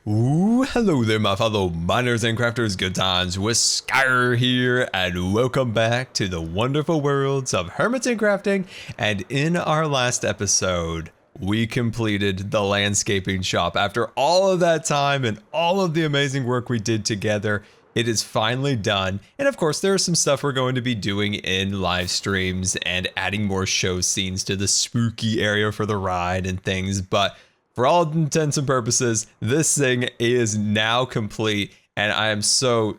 Ooh, hello there, my fellow miners and crafters. Good times with Scar here, and welcome back to the wonderful worlds of Hermits and Crafting. And in our last episode, we completed the landscaping shop. After all of that time and all of the amazing work we did together, it is finally done. And of course, there's some stuff we're going to be doing in live streams and adding more show scenes to the spooky area for the ride and things. But for all intents and purposes, this thing is now complete, and I am so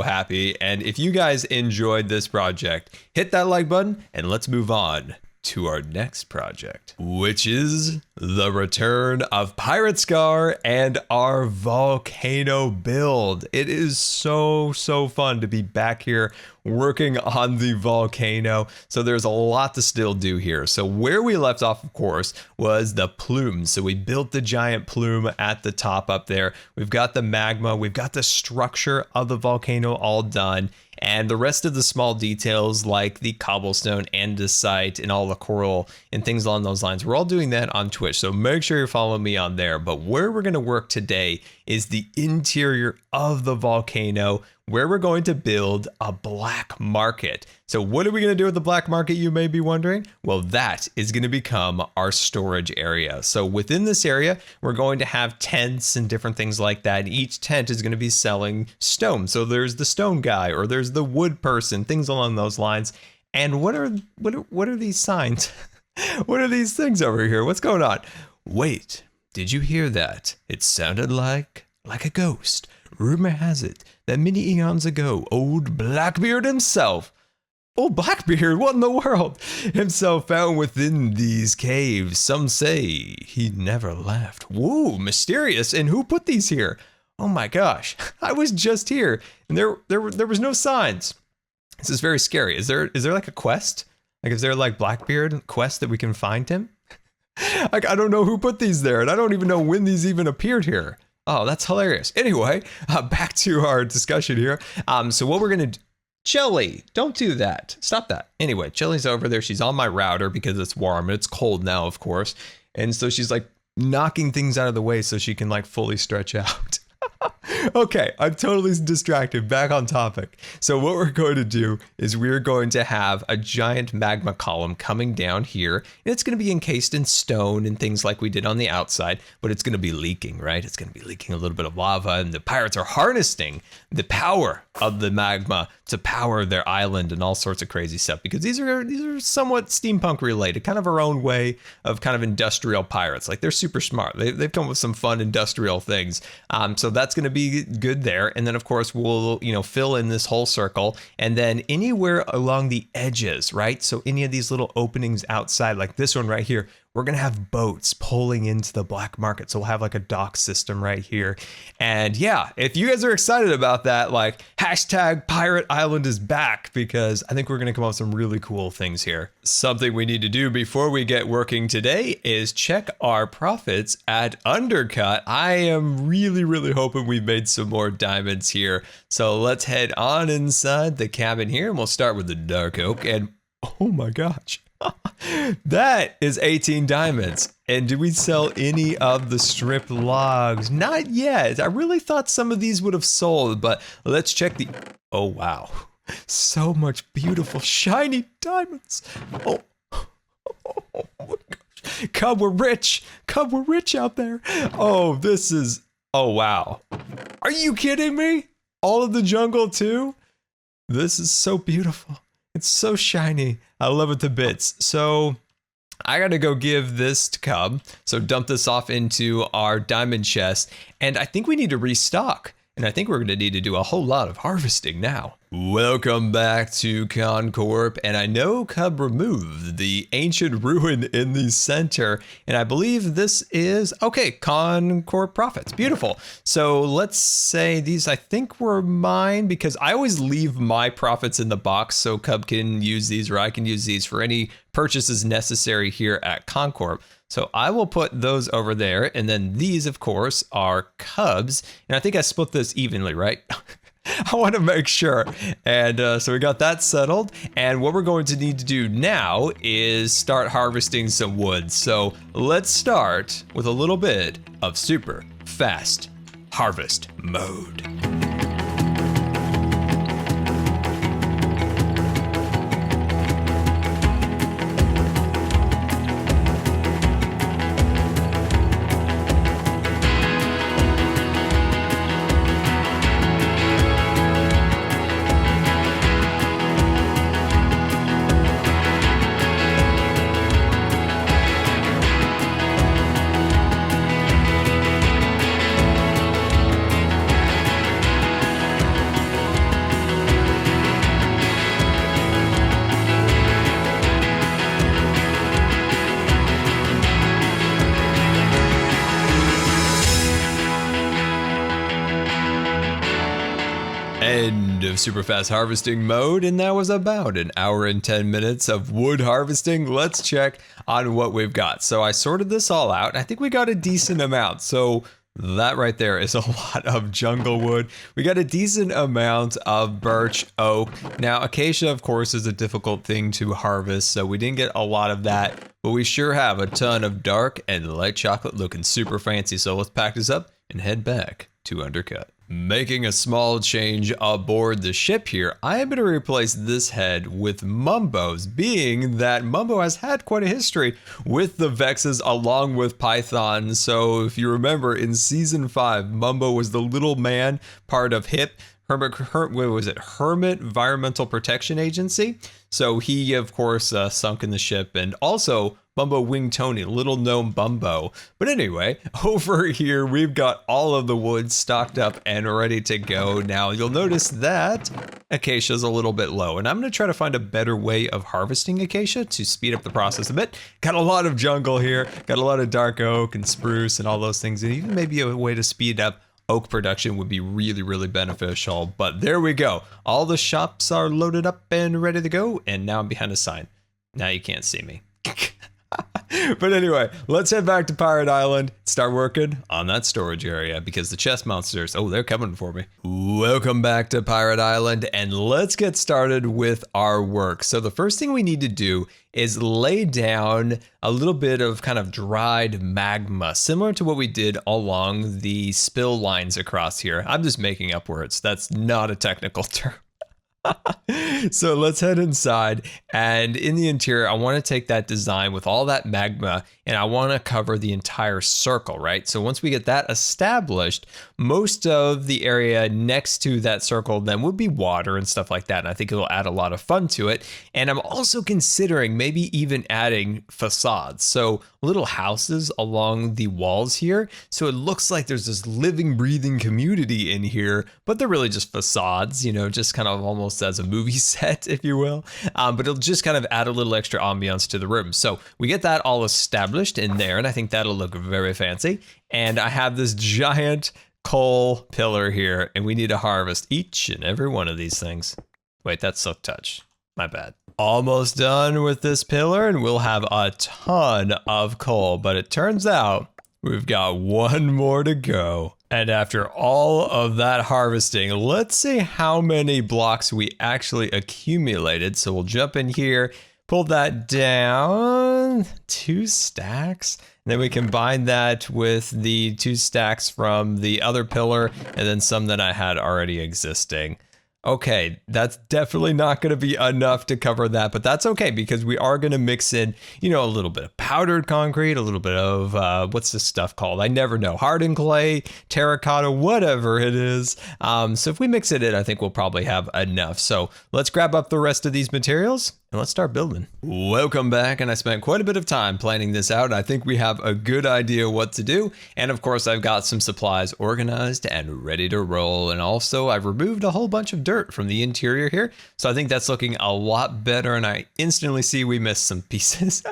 happy. And if you guys enjoyed this project, hit that like button, and let's move on to our next project, which is the return of PirateScar and our volcano build. It is so fun to be back here working on the volcano. So there's a lot to still do here. So where we left off, of course, was the plume. So we built the giant plume at the top up there. We've got the magma, we've got the structure of the volcano all done. And the rest of the small details like the cobblestone andesite and all the coral and things along those lines, we're all doing that on Twitch. So make sure you're following me on there. But where we're going to work today is the interior of the volcano, where we're going to build a black market. So what are we going to do with the black market, you may be wondering? Well, that is going to become our storage area. So within this area, we're going to have tents and different things like that. Each tent is going to be selling stone. So there's the stone guy, or there's the wood person, things along those lines. And what are these signs? What are these things over here? What's going on? Wait, did you hear that? It sounded like a ghost. Rumor has it that many eons ago, old Blackbeard himself, old Blackbeard, what in the world, himself found within these caves. Some say he never left. Whoa, mysterious. And who put these here? Oh my gosh, I was just here and there was no signs. This is very scary. Is there like a quest? Like, is there like Blackbeard quest that we can find him? Like, I don't know who put these there, and I don't even know when these even appeared here. Oh, that's hilarious. Anyway, back to our discussion here. So what we're going to do, Chili, don't do that. Stop that. Anyway, Chili's over there. She's on my router because it's warm and it's cold now, of course. And so she's like knocking things out of the way so she can like fully stretch out. Okay, I'm totally distracted. Back on topic. So what we're going to do is we're going to have a giant magma column coming down here. And it's going to be encased in stone and things like we did on the outside, but it's going to be leaking, right? It's going to be leaking a little bit of lava, and the pirates are harnessing the power of the magma to power their island and all sorts of crazy stuff, because these are somewhat steampunk related, kind of our own way of kind of industrial pirates. Like, they're super smart. They've come up with some fun industrial things. So that's going to be good there. And then of course we'll, fill in this whole circle, and then anywhere along the edges, right? So any of these little openings outside, like this one right here, we're going to have boats pulling into the black market. So we'll have like a dock system right here. And yeah, if you guys are excited about that, like hashtag Pirate Island is back, because I think we're going to come up with some really cool things here. Something we need to do before we get working today is check our profits at Undercut. I am really hoping we've made some more diamonds here. So let's head on inside the cabin here, and we'll start with the dark oak. And oh my gosh. That is 18 diamonds. And did we sell any of the strip logs? Not yet. I really thought some of these would have sold, but let's check the... Oh, wow. So much beautiful, shiny diamonds. Oh my gosh. Cub, we're rich. Cub, we're rich out there. Oh, this is... Oh, wow. Are you kidding me? All of the jungle, too? This is so beautiful. It's so shiny. I love it to bits. So I gotta go give this to Cub. So dump this off into our diamond chest. And I think we need to restock. And I think we're gonna need to do a whole lot of harvesting now. Welcome back to Concord, and I know Cub removed the ancient ruin in the center, and I believe this is, okay, Concord profits, beautiful. So let's say these, I think, were mine, because I always leave my profits in the box so Cub can use these, or I can use these for any purchases necessary here at Concord. So I will put those over there, and then these, of course, are Cub's, and I think I split this evenly, right? I want to make sure. And so we got that settled. And what we're going to need to do now is start harvesting some wood. So let's start with a little bit of super fast harvest mode. End of super fast harvesting mode, and that was about an hour and 10 minutes of wood harvesting. Let's check on what we've got. So I sorted this all out. I think we got a decent amount. So that right there is a lot of jungle wood. We got a decent amount of birch, oak. Now, acacia, of course, is a difficult thing to harvest, so we didn't get a lot of that, but we sure have a ton of dark and light chocolate looking super fancy. So let's pack this up and head back to Undercut. Making a small change aboard the ship here, I am going to replace this head with Mumbo's, being that Mumbo has had quite a history with the Vexes along with Python. So if you remember in season 5, Mumbo was the little man, part of HIP, what was it? Hermit Environmental Protection Agency. So he, of course, sunk in the ship, and also Bumbo Wing Tony, little gnome Bumbo. But anyway, over here, we've got all of the wood stocked up and ready to go. Now, you'll notice that acacia is a little bit low, and I'm going to try to find a better way of harvesting acacia to speed up the process a bit. Got a lot of jungle here, got a lot of dark oak and spruce and all those things, and even maybe a way to speed up oak production would be really, really beneficial. But there we go. All the shops are loaded up and ready to go, and now I'm behind a sign. Now you can't see me. But anyway, let's head back to Pirate Island, start working on that storage area, because the chest monsters, oh, they're coming for me. Welcome back to Pirate Island, and let's get started with our work. So the first thing we need to do is lay down a little bit of kind of dried magma, similar to what we did along the spill lines across here. I'm just making up words. That's not a technical term. So let's head inside, and in the interior I want to take that design with all that magma and I want to cover the entire circle, right? So once we get that established, most of the area next to that circle then would be water and stuff like that, and I think it'll add a lot of fun to it. And I'm also considering maybe even adding facades, so little houses along the walls here, so it looks like there's this living, breathing community in here, but they're really just facades, you know, just kind of almost as a movie set, if you will. But it'll just kind of add a little extra ambiance to the room. So we get that all established in there, and I think that'll look very fancy. And I have this giant coal pillar here, and we need to harvest each and every one of these things. Wait, that's Silk Touch. My bad. Almost done with this pillar, and we'll have a ton of coal, but it turns out we've got one more to go. And after all of that harvesting, let's see how many blocks we actually accumulated. So we'll jump in here, pull that down, 2 stacks. And then we combine that with the 2 stacks from the other pillar and then some that I had already existing. Okay, that's definitely not going to be enough to cover that, but that's okay because we are going to mix in, you know, a little bit of powdered concrete, a little bit of, what's this stuff called? I never know. Hardened clay, terracotta, whatever it is. So if we mix it in, I think we'll probably have enough. So let's grab up the rest of these materials and let's start building. Welcome back, and I spent quite a bit of time planning this out. I think we have a good idea what to do, and of course I've got some supplies organized and ready to roll, and also I've removed a whole bunch of dirt from the interior here, so I think that's looking a lot better, and I instantly see we missed some pieces.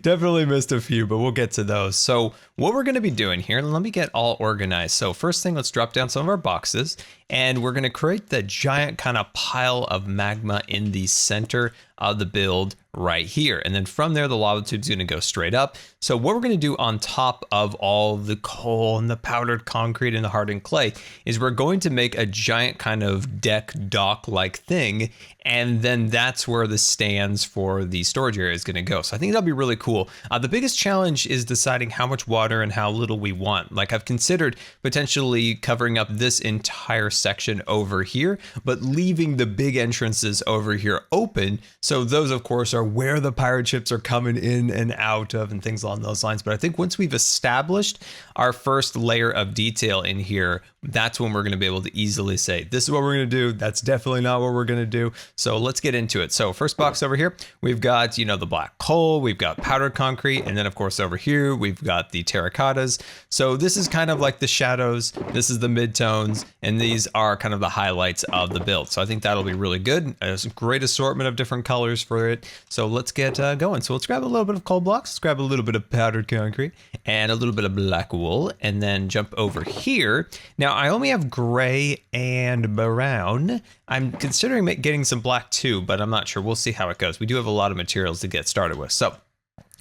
Definitely missed a few, but we'll get to those. So what we're going to be doing here, let me get all organized. So first thing, let's drop down some of our boxes, and we're going to create the giant kind of pile of magma in the center of the build right here. And then from there, the lava tube's going to go straight up. So what we're going to do on top of all the coal and the powdered concrete and the hardened clay is we're going to make a giant kind of deck dock like thing. And then that's where the stands for the storage area is going to go. So I think that'll be really cool. The biggest challenge is deciding how much water and how little we want. Like I've considered potentially covering up this entire section over here, but leaving the big entrances over here open. So those of course are where the pirate ships are coming in and out of and things along those lines. But I think once we've established our first layer of detail in here, that's when we're going to be able to easily say, this is what we're going to do. That's definitely not what we're going to do. So let's get into it. So first box over here, we've got, you know, the black coal, we've got powdered concrete. And then of course over here, we've got the terracottas. So this is kind of like the shadows. This is the midtones. And these are kind of the highlights of the build. So I think that'll be really good. There's a great assortment of different colors for it. So let's get going. So let's grab a little bit of coal blocks, let's grab a little bit of powdered concrete and a little bit of black wool, and then jump over here. Now I only have gray and brown. I'm considering getting some black too, but I'm not sure. We'll see how it goes. We do have a lot of materials to get started with. So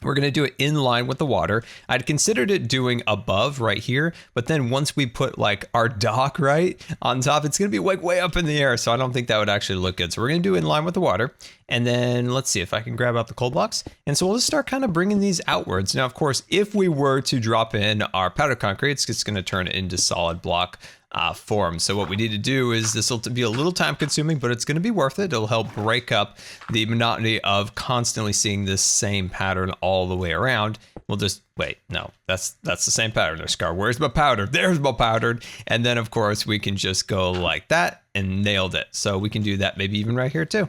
we're going to do it in line with the water. I'd considered it doing above right here, but then once we put like our dock right on top, it's going to be like way up in the air. So I don't think that would actually look good. So we're going to do it in line with the water. And then let's see if I can grab out the coal blocks. And so we'll just start kind of bringing these outwards. Now, of course, if we were to drop in our powder concrete, it's just going to turn it into solid block form. So what we need to do is, this will be a little time consuming, but it's going to be worth it. It'll help break up the monotony of constantly seeing this same pattern all the way around. We'll just wait. No, that's the same pattern there, Scar. Where's my powder? There's my powdered. And then of course we can just go like that and nailed it. So we can do that maybe even right here too.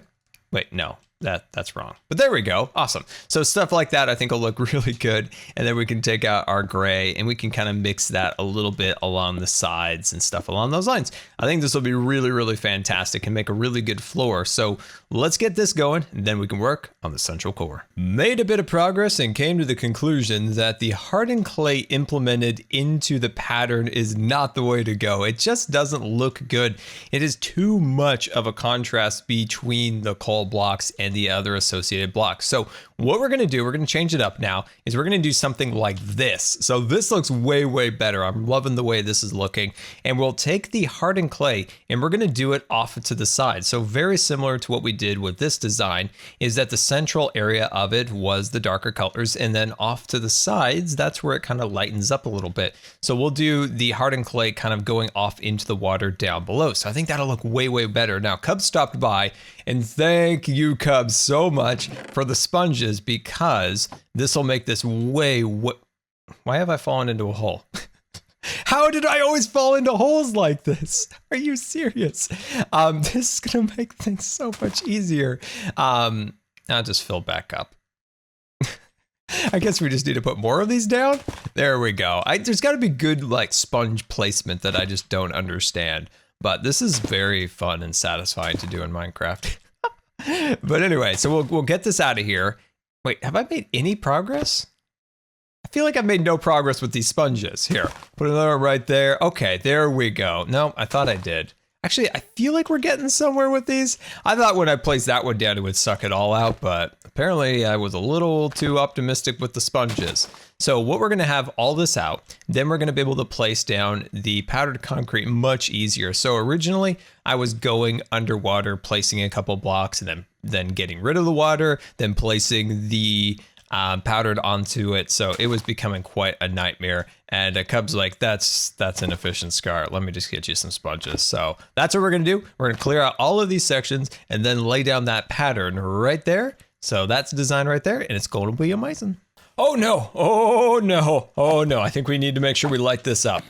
Wait, no. That's wrong. But there we go. Awesome. So stuff like that I think will look really good. And then we can take out our gray and we can kind of mix that a little bit along the sides and stuff along those lines. I think this will be really, really fantastic and make a really good floor. So let's get this going and then we can work on the central core. Made a bit of progress and came to the conclusion that the hardened clay implemented into the pattern is not the way to go. It just doesn't look good. It is too much of a contrast between the coal blocks and the other associated blocks. So what we're going to do, we're going to change it up now, is we're going to do something like this. So this looks way, way better. I'm loving the way this is looking. And we'll take the hardened clay and we're going to do it off to the side. So very similar to what we did with this design, is that the central area of it was the darker colors, and then off to the sides, that's where it kind of lightens up a little bit. So we'll do the hardened clay kind of going off into the water down below. So I think that'll look way, way better. Now Cub stopped by, and thank you, Cub, so much for the sponges, because this will make this way. Why have I fallen into a hole? How did I always fall into holes like this? Are you serious? This is gonna make things so much easier. I'll just fill back up. I guess we just need to put more of these down. There we go. There's got to be good like sponge placement that I just don't understand. But this is very fun and satisfying to do in Minecraft. But anyway, so we'll get this out of here. Wait, have I made any progress? I feel like I've made no progress with these sponges. Here, put another right there. Okay, there we go. No, I thought I did. Actually, I feel like we're getting somewhere with these. I thought when I placed that one down, it would suck it all out, but apparently I was a little too optimistic with the sponges. So what we're gonna have all this out, then we're gonna be able to place down the powdered concrete much easier. So originally I was going underwater, placing a couple blocks and then getting rid of the water, then placing the powdered onto it. So it was becoming quite a nightmare. And Cub's like, that's inefficient, Scar. Let me just get you some sponges. So that's what we're gonna do. We're gonna clear out all of these sections and then lay down that pattern right there. So that's the design right there, and it's going to be amazing. Oh no, oh no, oh no. I think we need to make sure we light this up.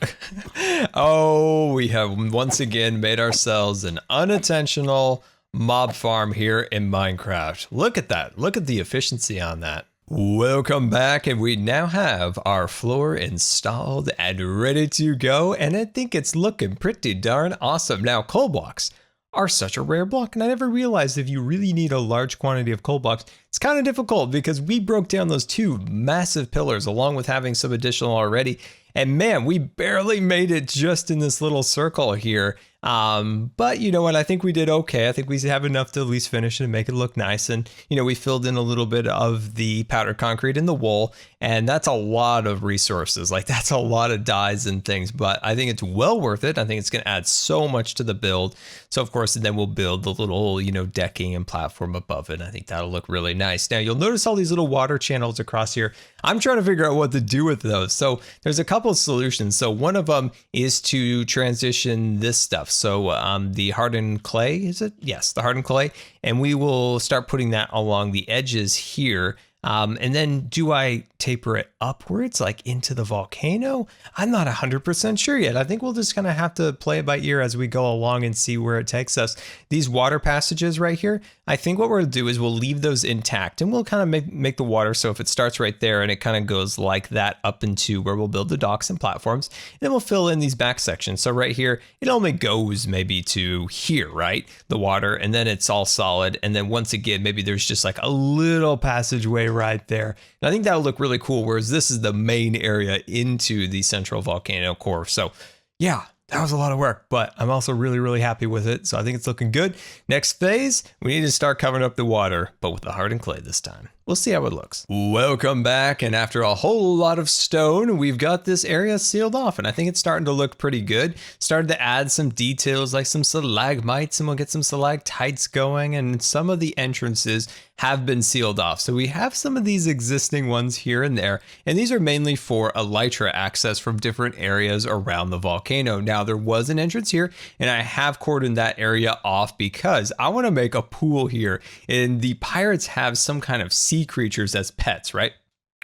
Oh, we have once again made ourselves an unintentional mob farm here in Minecraft. Look at that. Look at the efficiency on that. Welcome back, and we now have our floor installed and ready to go, and I think it's looking pretty darn awesome. Now, coal blocks are such a rare block, and I never realized if you really need a large quantity of coal blocks, it's kind of difficult because we broke down those two massive pillars along with having some additional already, And man, we barely made it just in this little circle here. But you know what? I think we did okay. I think we have enough to at least finish it and make it look nice. And, you know, we filled in a little bit of the powdered concrete in the wool, and that's a lot of resources. Like, that's a lot of dyes and things, but I think it's well worth it. I think it's going to add so much to the build. So of course, then we'll build the little, you know, decking and platform above it. I think that'll look really nice. Now you'll notice all these little water channels across here. I'm trying to figure out what to do with those. So there's a couple of solutions. So one of them is to transition this stuff. So the hardened clay, is it? Yes, the hardened clay. And we will start putting that along the edges here. And then do I taper it upwards, like into the volcano? I'm not 100% sure yet. I think we'll just kind of have to play it by ear as we go along and see where it takes us. These water passages right here, I think what we'll do is we'll leave those intact, and we'll kind of make the water so if it starts right there and it kind of goes like that up into where we'll build the docks and platforms, and then we'll fill in these back sections. So right here, it only goes maybe to here, right? The water, and then it's all solid. And then once again, maybe there's just like a little passageway right there. And I think that'll look really cool, whereas this is the main area into the central volcano core. So yeah, that was a lot of work, but I'm also really, really happy with it. So I think it's looking good. Next phase, we need to start covering up the water, but with the hardened clay this time. We'll see how it looks. Welcome back, and after a whole lot of stone, we've got this area sealed off, and I think it's starting to look pretty good. Started to add some details like some stalagmites, and we'll get some stalactites going, and some of the entrances have been sealed off. So we have some of these existing ones here and there, and these are mainly for elytra access from different areas around the volcano. Now, there was an entrance here, and I have cordoned that area off because I want to make a pool here, and the pirates have some kind of sea creatures as pets, right?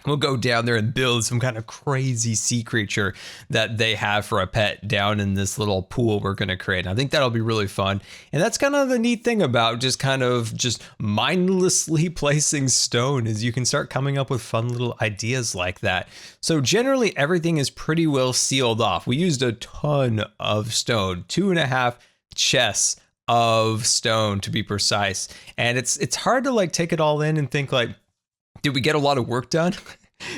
We'll go down there and build some kind of crazy sea creature that they have for a pet down in this little pool we're going to create. And I think that'll be really fun. And that's kind of the neat thing about just mindlessly placing stone is you can start coming up with fun little ideas like that. So generally everything is pretty well sealed off. We used a ton of stone, 2.5 chests of stone to be precise. And it's hard to like take it all in and think like, did we get a lot of work done?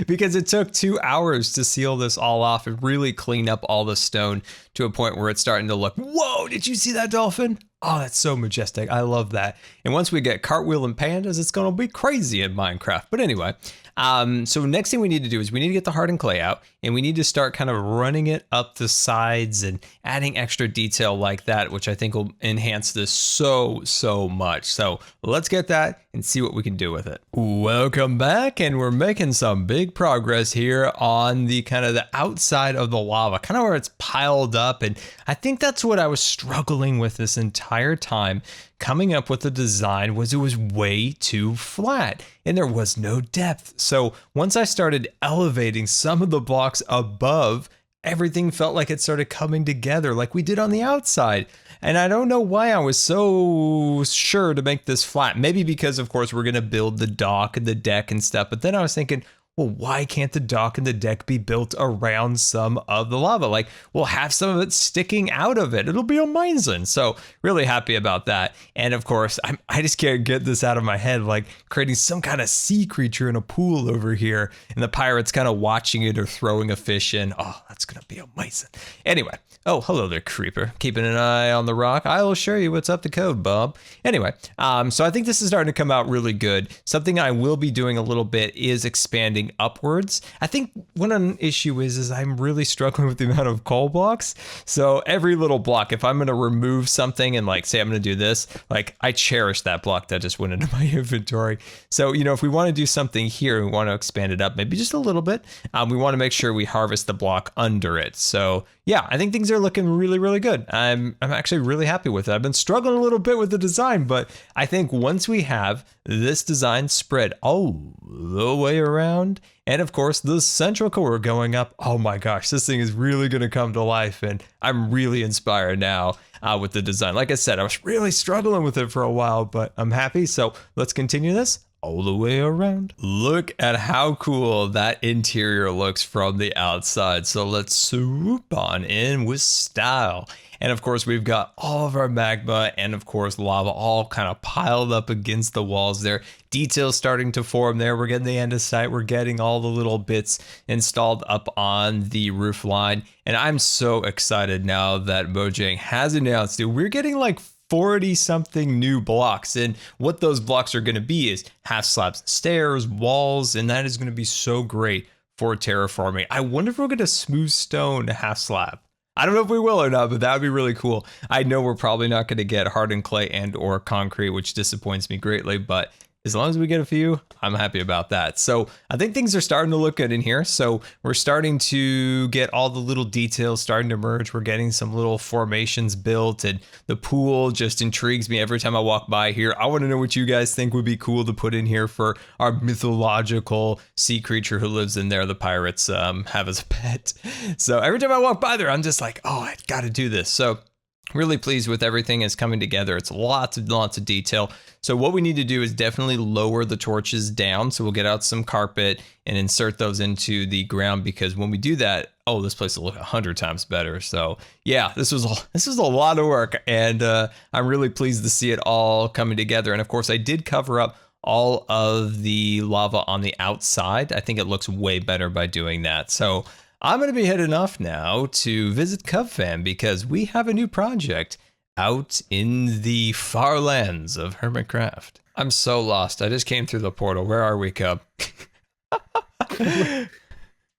Because it took 2 hours to seal this all off and really clean up all the stone to a point where it's starting to look, whoa, did you see that dolphin? Oh, that's so majestic. I love that. And once we get cartwheel and pandas, it's going to be crazy in Minecraft. But anyway, so next thing we need to do is we need to get the hardened clay out, and we need to start kind of running it up the sides and adding extra detail like that, which I think will enhance this so much. So let's get that and see what we can do with it. Welcome back, and we're making some big progress here on the kind of the outside of the lava, kind of where it's piled up. And I think that's what I was struggling with this entire time. Coming up with the design was it was way too flat and there was no depth. So once I started elevating some of the blocks above, everything felt like it started coming together like we did on the outside. And I don't know why I was so sure to make this flat. Maybe because, of course, we're going to build the dock and the deck and stuff. But then I was thinking, well, why can't the dock and the deck be built around some of the lava? Like, we'll have some of it sticking out of it. It'll be amazing. So really happy about that. And of course, I just can't get this out of my head, like creating some kind of sea creature in a pool over here and the pirates kind of watching it or throwing a fish in. Oh, that's going to be amazing. Anyway. Oh, hello there, creeper. Keeping an eye on the rock. I will show you what's up to code, Bob. Anyway, so I think this is starting to come out really good. Something I will be doing a little bit is expanding upwards. I think one issue is I'm really struggling with the amount of coal blocks. So every little block, if I'm going to remove something and like say I'm going to do this, like I cherish that block that just went into my inventory. So, you know, if we want to do something here, we want to expand it up maybe just a little bit. We want to make sure we harvest the block under it. So yeah, I think things are looking really good. I'm actually really happy with it. I've been struggling a little bit with the design, but I think once we have this design spread all the way around, and of course the central core going up, oh my gosh, this thing is really going to come to life, and I'm really inspired now with the design. Like I said, I was really struggling with it for a while, but I'm happy. So let's continue this all the way around. Look at how cool that interior looks from the outside. So let's swoop on in with style. And of course, we've got all of our magma and of course lava all kind of piled up against the walls there. Details starting to form there. We're getting the andesite. We're getting all the little bits installed up on the roof line. And I'm so excited now that Mojang has announced that we're getting like 40 something new blocks. And what those blocks are going to be is half slabs, stairs, walls. And that is going to be so great for terraforming. I wonder if we're going to smooth stone half slab. I don't know if we will or not, but that would be really cool. I know we're probably not going to get hardened clay and or concrete, which disappoints me greatly, but as long as we get a few, I'm happy about that. So I think things are starting to look good in here. So we're starting to get all the little details starting to merge. We're getting some little formations built, and the pool just intrigues me every time I walk by here. I want to know what you guys think would be cool to put in here for our mythological sea creature who lives in there. The pirates have as a pet. So every time I walk by there, I'm just like, oh, I got to do this. So really pleased with everything is coming together. It's lots of detail. So what we need to do is definitely lower the torches down. So we'll get out some carpet and insert those into the ground, because when we do that, oh, this place will look 100 times better. So yeah, this was a lot of work, and I'm really pleased to see it all coming together. And of course, I did cover up all of the lava on the outside. I think it looks way better by doing that. So I'm going to be heading off now to visit CubFam, because we have a new project out in the far lands of Hermitcraft. I'm so lost. I just came through the portal. Where are we, Cub?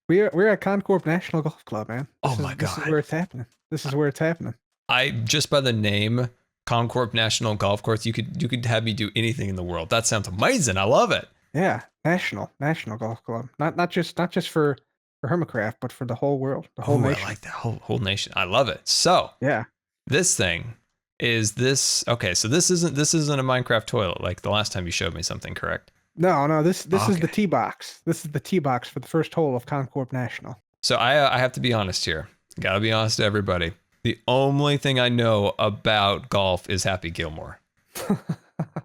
We're at Concord National Golf Club, man. My God. This is where it's happening. This is where it's happening. I just by the name Concord National Golf Course, you could have me do anything in the world. That sounds amazing. I love it. Yeah, National Golf Club. Not just for Hermitcraft, but for the whole world, the whole nation. I like that whole nation. I love it. So yeah, this thing is this. Okay, so this isn't a Minecraft toilet like the last time you showed me something, correct? No. This is the tee box. This is the tee box for the first hole of Concord National. So I have to be honest here. Gotta be honest to everybody. The only thing I know about golf is Happy Gilmore.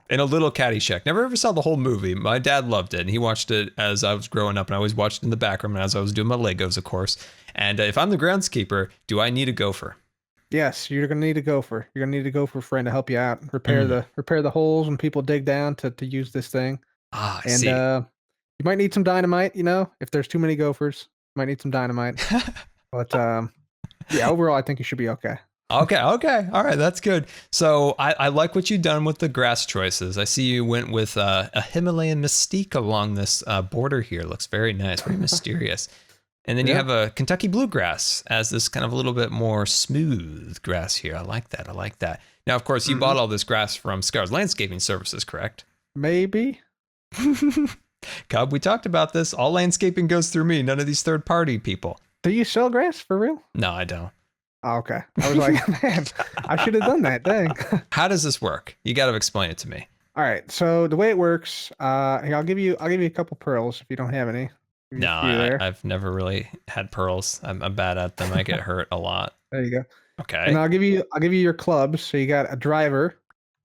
And a little Caddyshack. Never ever saw the whole movie. My dad loved it, and he watched it as I was growing up, and I always watched it in the background as I was doing my Legos, of course. And if I'm the groundskeeper, do I need a gopher? Yes, you're gonna need a gopher. You're gonna need a gopher friend to help you out. Repair the holes when people dig down to use this thing. I and see. You might need some dynamite. You know, if there's too many gophers, you might need some dynamite. But yeah, overall, I think you should be okay. Okay. All right. That's good. So I like what you've done with the grass choices. I see you went with a Himalayan mystique along this border here. Looks very nice, very mysterious. And then you have a Kentucky bluegrass as this kind of a little bit more smooth grass here. I like that. Now, of course, you bought all this grass from Scar's Landscaping Services, correct? Maybe. Cub, we talked about this. All landscaping goes through me. None of these third-party people. Do you sell grass for real? No, I don't. Oh, okay. I was like, man, I should have done that. Dang. How does this work? You got to explain it to me. All right. So the way it works, here, I'll give you a couple pearls if you don't have any. No, I've never really had pearls. I'm bad at them. I get hurt a lot. There you go. Okay. And I'll give you your clubs. So you got a driver.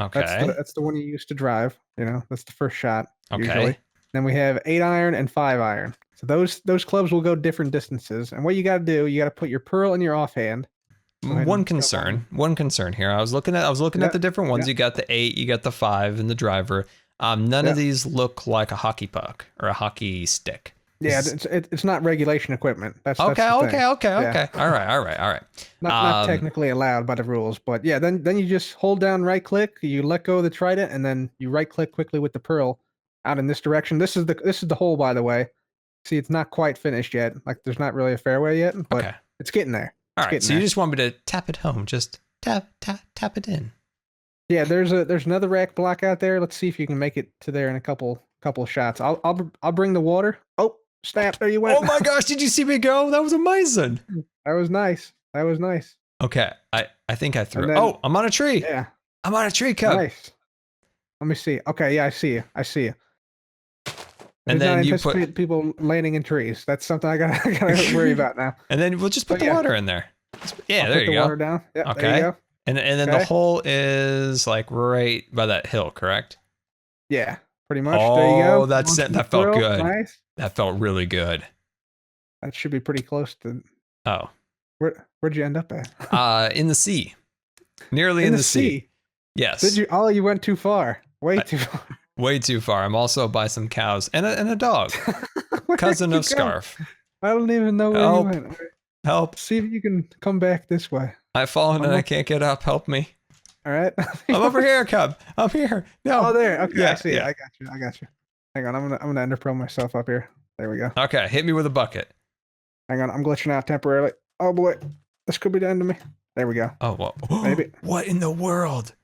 Okay. That's the one you use to drive. You know, that's the first shot. Okay. Usually. Then we have 8 iron and 5 iron. So those clubs will go different distances. And what you got to do, you got to put your pearl in your offhand. One concern here. I was looking at the different ones. You got the 8, you got the 5, and the driver. None of these look like a hockey puck or a hockey stick. Yeah, it's not regulation equipment. That's okay. Yeah. All right. Not technically allowed by the rules, but yeah. Then you just hold down right click, you let go of the trident, and then you right click quickly with the pearl out in this direction. This is the hole, by the way. See, it's not quite finished yet. Like there's not really a fairway yet, but it's getting there. All right. So you just want me to tap it home? Just tap it in. Yeah. There's another rack block out there. Let's see if you can make it to there in a couple of shots. I'll bring the water. Oh. Snap, there you went. Oh my gosh, did you see me go? That was amazing. That was nice. Okay, I think I threw it. Oh, I'm on a tree. Yeah. I'm on a tree, Cub. Nice. Let me see. Okay, yeah, I see you. And then you put people landing in trees. That's something I gotta worry about now. And then we'll just put the water in there. Yeah, there you go. Water down. Yeah, okay. There you go. And then the hole is like right by that hill, correct? Yeah. Pretty much. There you Oh, go. that felt Pearl. good. Nice. That felt really good. That should be pretty close to. Oh. Where'd you end up at? In the sea. Nearly In in the sea. sea. Yes. Did you? Oh, you went too far. Way too far. Way too far. I'm also by some cows and a dog. Where Cousin did of you go? Scarf. I don't even know where Help. you went. Help. See if you can come back this way. I've fallen and I can't get up. Help me. All right. I'm over here, Cub. I'm here. No. Oh, there. Okay, Yeah, I see it. yeah. I got you. Hang on, I'm gonna ender pearl myself up here. There we go. Okay, hit me with a bucket. Hang on, I'm glitching out temporarily. Oh boy, this could be the end of me. There we go. Oh, well. Maybe. What in the world?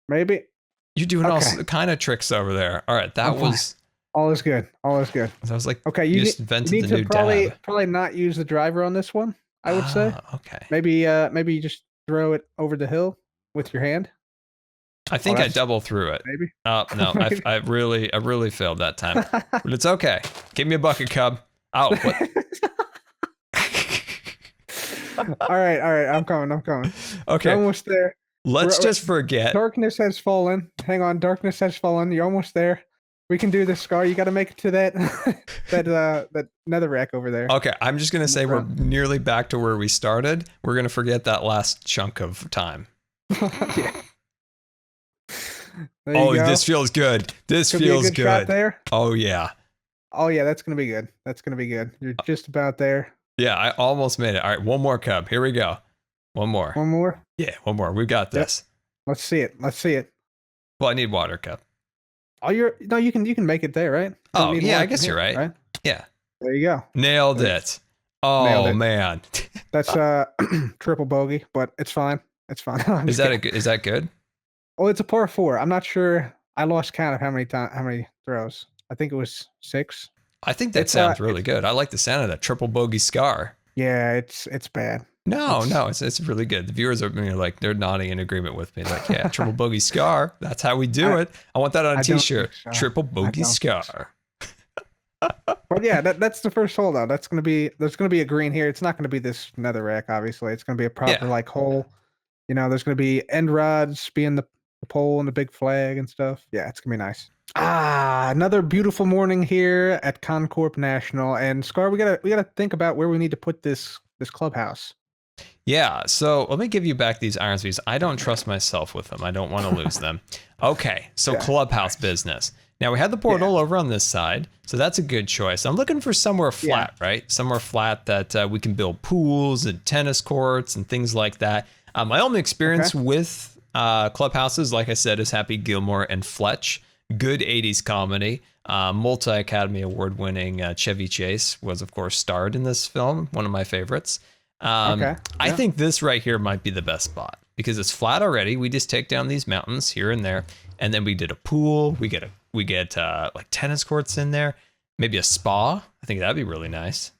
Maybe. You're doing all Okay. kind of tricks over there. All right, that was. All is good. All is good. I was like, Okay, you you just need invented the to new probably dab. not use the driver on this one. I would say Okay. maybe you just throw it over the hill with your hand. I think I that's- double threw it. Maybe. Oh no, Maybe. I really failed that time. But it's okay. Give me a bucket, Cub. Oh, what? all right. I'm coming. Okay, You're almost there. let's We're- just forget. Darkness has fallen. Hang on, darkness has fallen. You're almost there. We can do this, Scar. You got to make it to that that netherrack over there. Okay, I'm just gonna say we're nearly back to where we started. We're gonna forget that last chunk of time. Yeah. There Oh, you go. this feels good. This Could feels be a good shot good. there. Oh yeah. Oh yeah, that's gonna be good. That's gonna be good. You're just about there. Yeah, I almost made it. All right, one more, Cub. Here we go. One more. One more. Yeah, one more. We got Yep. this. Let's see it. Well, I need water, Cub. Oh, you can make it there, right? Don't Oh, need yeah, I water guess here, you're right. Yeah. There you go. Nailed it. Oh, Nailed it. man. That's triple bogey, but it's fine. It's fine. Is that good? Oh, it's a par 4. I'm not sure. I lost count of how many throws. I think it was 6. I think that sounds really good. I like the sound of that triple bogey scar. Yeah, it's bad. No, it's really good. The viewers are like, they're nodding in agreement with me. Like, yeah, triple bogey scar. That's how we do it. I want that on a t-shirt. think so. Triple bogey scar. But yeah, that's the first hole though. There's gonna be a green here. It's not gonna be this netherrack, obviously. It's gonna be a proper like hole. You know, there's gonna be end rods being the pole and the big flag and stuff. Yeah, it's gonna be nice. Another beautiful morning here at Concord National. And Scar, we gotta think about where we need to put this clubhouse. Yeah, so let me give you back these irons because I don't trust myself with them. I don't want to lose them. Okay, so clubhouse business. Now we had the portal over on this side, so that's a good choice. I'm looking for somewhere flat, right? Somewhere flat that we can build pools and tennis courts and things like that. My only experience with clubhouses, like I said, is Happy Gilmore and Fletch. Good 80s comedy. Multi-Academy Award-winning Chevy Chase was, of course, starred in this film. One of my favorites. I think this right here might be the best spot because it's flat already. We just take down these mountains here and there, and then we did a pool. We get like tennis courts in there, maybe a spa. I think that'd be really nice.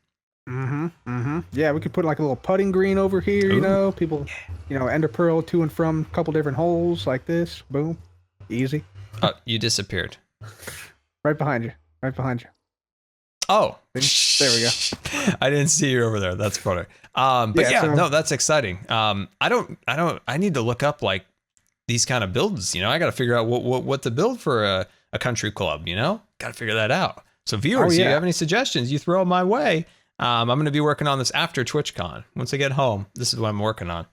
Yeah, we could put like a little putting green over here. You know, people, ender pearl to and from a couple different holes like this. Boom, easy. Oh, you disappeared. Right behind you. Oh, there we go. I didn't see you over there. That's funny. No, that's exciting. I need to look up like these kind of builds. I got to figure out what to build for a country club. Got to figure that out. So viewers, if you have any suggestions, you throw them my way. I'm going to be working on this after TwitchCon. Once I get home, this is what I'm working on.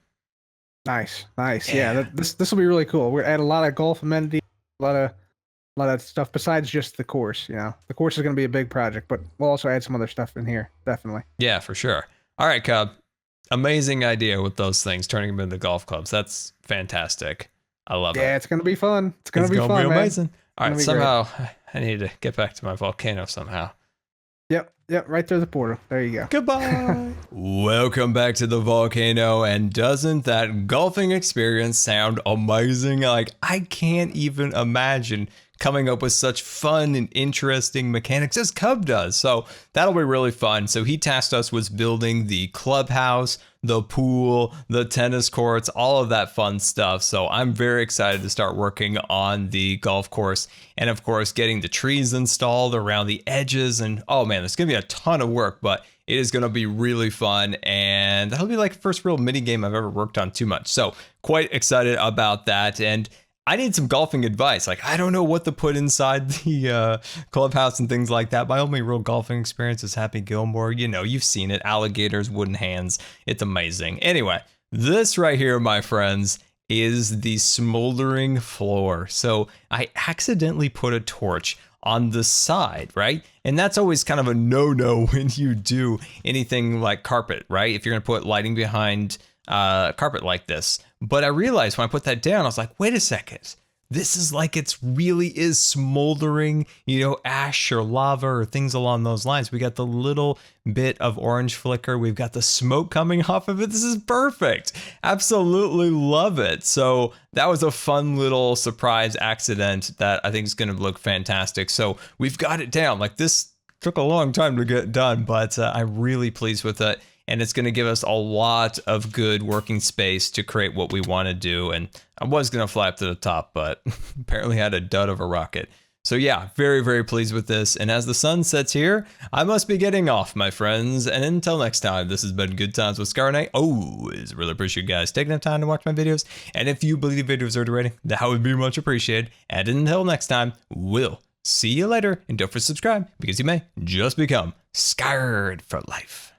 Nice. Yeah, this will be really cool. We're add a lot of golf amenities, a lot of stuff besides just the course. The course is going to be a big project, but we'll also add some other stuff in here, definitely. Yeah, for sure. All right, Cub. Amazing idea with those things, turning them into golf clubs. That's fantastic. I love it. Yeah, it's going to be fun. It's going to be fun, amazing. Man. All right, somehow I need to get back to my volcano somehow. Yep, right through the portal. There you go. Goodbye. Welcome back to the volcano, and doesn't that golfing experience sound amazing? Like, I can't even imagine coming up with such fun and interesting mechanics as Cub does. So that'll be really fun. So he tasked us with building the clubhouse, the pool, the tennis courts, all of that fun stuff. So I'm very excited to start working on the golf course and, of course, getting the trees installed around the edges. And oh man, there's going to be a ton of work, but it is going to be really fun. And that'll be like the first real mini game I've ever worked on too much. So quite excited about that. And I need some golfing advice. Like, I don't know what to put inside the clubhouse and things like that. My only real golfing experience is Happy Gilmore. You know, you've seen it. Alligators, wooden hands. It's amazing. Anyway, this right here, my friends, is the Smoldering Floor. So I accidentally put a torch on the side, right? And that's always kind of a no-no when you do anything like carpet, right? If you're going to put lighting behind carpet like this. But I realized when I put that down, I was like, wait a second. This is like it's really is smoldering, you know, ash or lava or things along those lines. We got the little bit of orange flicker. We've got the smoke coming off of it. This is perfect. Absolutely love it. So that was a fun little surprise accident that I think is going to look fantastic. So we've got it down. Like this took a long time to get done, but I'm really pleased with it. And it's going to give us a lot of good working space to create what we want to do. And I was going to fly up to the top, but apparently had a dud of a rocket. So yeah, very, very pleased with this. And as the sun sets here, I must be getting off, my friends. And until next time, this has been Good Times with Scar, and I always really appreciate you guys taking the time to watch my videos. And if you believe videos are rating, that would be much appreciated. And until next time, we'll see you later. And don't forget to subscribe, because you may just become scarred for life.